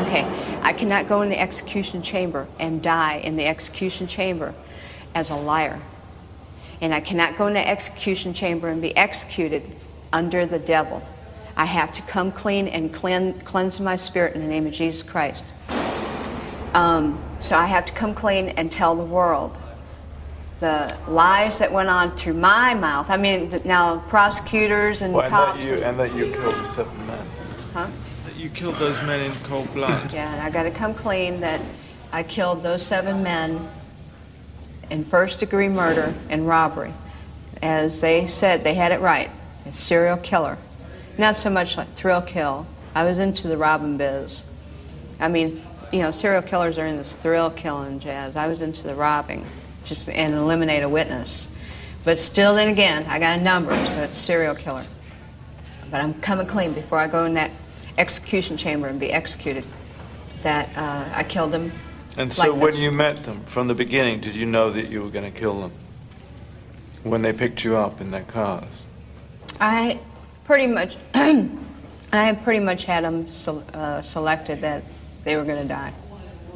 Okay, I cannot go in the execution chamber and die in the execution chamber as a liar. And I cannot go in the execution chamber and be executed under the devil. I have to come clean and cleanse my spirit in the name of Jesus Christ. So I have to come clean and tell the world the lies that went on through my mouth. I mean, now prosecutors and cops. And that you killed the 7 men. Huh? That you killed those men in cold blood. Yeah, and I got to come clean that I killed those 7 men in first-degree murder and robbery. As they said, they had it right. A serial killer. Not so much like thrill kill. I was into the robbing biz. I mean, you know, serial killers are in this thrill killing jazz. I was into the robbing, just and eliminate a witness. But still, then again, I got a number, so it's serial killer. But I'm coming clean before I go in that execution chamber and be executed. That I killed them. And so when you met them, from the beginning, did you know that you were going to kill them? When they picked you up in their cars? I pretty much had them selected that they were going to die.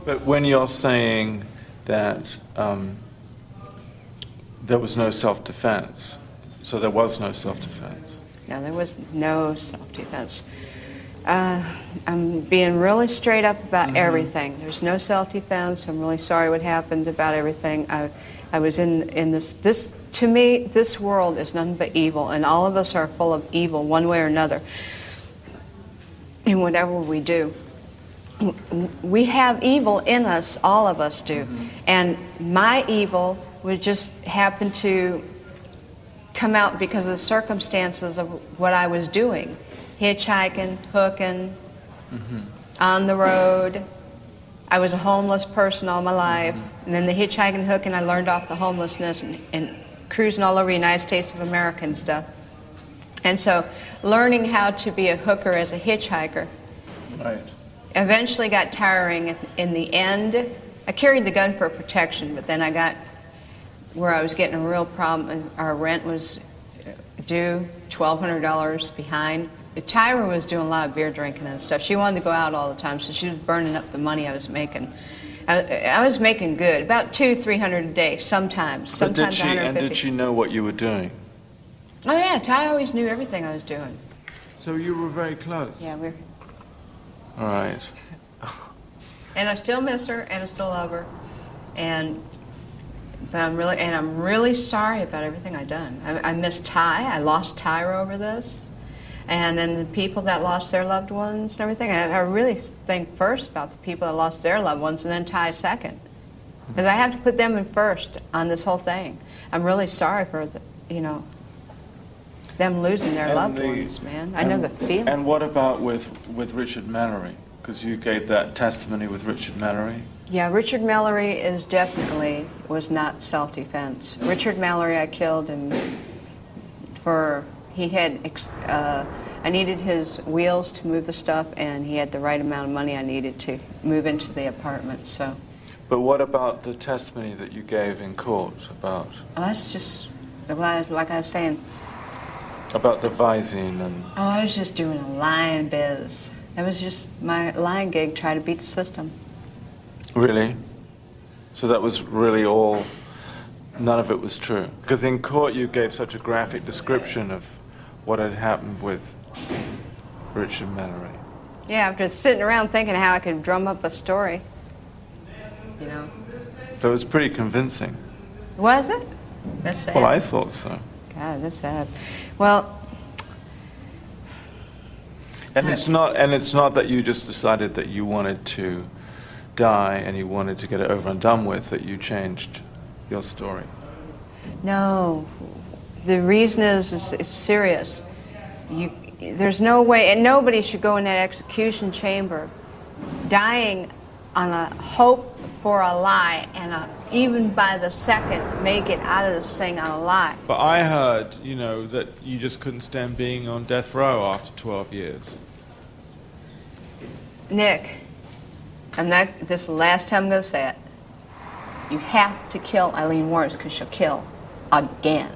But when you're saying that there was no self-defense, so there was no self-defense? No, there was no self-defense. I'm being really straight up about everything. There's no self-defense. I'm really sorry what happened about everything. I was in this, to me, this world is nothing but evil, and all of us are full of evil one way or another in whatever we do. We have evil in us, all of us do. And my evil would just happen to come out because of the circumstances of what I was doing. Hitchhiking, hooking, on the road. I was a homeless person all my life. And then the hitchhiking, hooking, I learned off the homelessness and cruising all over the United States of America and stuff. And so learning how to be a hooker as a hitchhiker eventually got tiring. In the end, I carried the gun for protection, but then I got where I was getting a real problem. Our rent was due, $1,200 behind. Tyra was doing a lot of beer drinking and stuff. She wanted to go out all the time, so she was burning up the money I was making. I was making good, about $200-300 a day, sometimes But did $150. and did she know what you were doing? Oh yeah, Ty always knew everything I was doing. So you were very close? Yeah, we're... All right. And I still miss her, and I still love her, but I'm really sorry about everything I've done. I miss Ty. I lost Tyra over this, and then the people that lost their loved ones and everything. I really think first about the people that lost their loved ones, and then Ty second, because I have to put them in first on this whole thing. I'm really sorry for them losing their loved ones, man. I know the feeling. And what about with Richard Mallory? Because you gave that testimony with Richard Mallory. Yeah, Richard Mallory was not self-defense. Richard Mallory I killed, and I needed his wheels to move the stuff, and he had the right amount of money I needed to move into the apartment, so. But what about the testimony that you gave in court about? Oh, that's just, like I was saying. About the Visine and... Oh, I was just doing a lying biz. That was just my lying gig, trying to beat the system. Really? So that was really all, none of it was true? Because in court you gave such a graphic description of what had happened with Richard Mallory. Yeah, after sitting around thinking how I could drum up a story, you know. That was pretty convincing. Was it? That's sad. Well, I thought so. God, that's sad. Well... And it's not that you just decided that you wanted to die and you wanted to get it over and done with, that you changed your story. No. The reason is it's serious. There's no way, and nobody should go in that execution chamber dying on a hope for a lie, and even by the second make it out of this thing on a lie. But I heard, that you just couldn't stand being on death row after 12 years. Nick, this is the last time I'm going to say it. You have to kill Aileen Wuornos because she'll kill again.